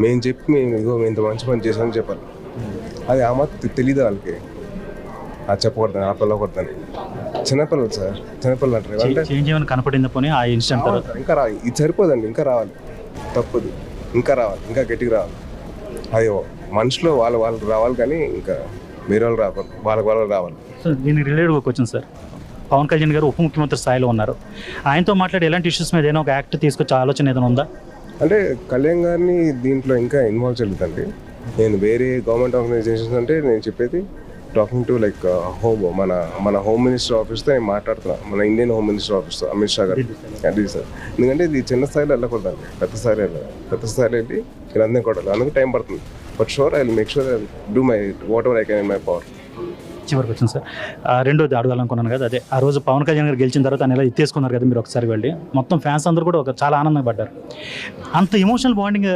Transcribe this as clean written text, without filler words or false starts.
మేము చెప్పి మేము ఇగో ఇంత మంచి పని చేసామని చెప్పాలి. అది ఆ మాత్రం తెలియదు వాళ్ళకి. అది చెప్పకూడదని ఆ పిల్లకూడదని. చిన్నపిల్లలు సార్, చిన్నపిల్లలు అంటారు అంటే చేంజ్ ఏమైనా కనపడిందా పోనీ ఆ ఇన్సిడెంట్ తర్వాత? ఇంకా రా, ఇది సరిపోదండి, ఇంకా రావాలి, తప్పదు, ఇంకా రావాలి, ఇంకా గట్టిగా రావాలి. అది మనుషులు వాళ్ళకి రావాలి, కానీ ఇంకా వేరే వాళ్ళు రావాలి, వాళ్ళకి రావాలి. సో దీనికి రిలేటెడ్ ఒక క్వశ్చన్ సార్. పవన్ కళ్యాణ్ గారు ఉప ముఖ్యమంత్రి స్థాయిలో ఉన్నారు. ఆయనతో మాట్లాడి ఎలాంటి ఇష్యూస్ మీద ఏదైనా ఒక యాక్ట్ తీసుకొచ్చే ఆలోచన ఏదైనా ఉందా? అంటే కళ్యాణ్ గారిని దీంట్లో ఇంకా ఇన్వాల్వ్ చేయలేదండి. నేను వేరే గవర్నమెంట్ ఆర్గనైజేషన్స్ అంటే నేను చెప్పేది టాకింగ్ టు లైక్ మన హోమ్ మినిస్టర్ ఆఫీస్తో నేను మాట్లాడుతున్నాను, మన ఇండియన్ హోమ్ మినిస్టర్ ఆఫీస్తో, అమిత్ షా గారు. అది సార్, ఎందుకంటే ఇది చిన్న స్థాయిలో వెళ్ళకూడదండి, పెద్ద స్థాయిలో వెళ్ళి ఇలా అందరినీ కొట్టాలి, అందుకు టైం పడుతుంది. But sure I will make sure I will do my what ever I can in my power. చివరికి వచ్చింది సార్. రెండోది అడగాలనుకున్నాను కదా, అదే ఆ రోజు పవన్ కళ్యాణ్ గారు గెలిచిన తర్వాత ఆయన ఇలా ఎత్తేసుకున్నారు కదా మీరు ఒకసారి వెళ్ళి, మొత్తం ఫ్యాన్స్ అందరూ కూడా చాలా ఆనందపడ్డారు. అంత ఎమోషనల్ బాండింగ్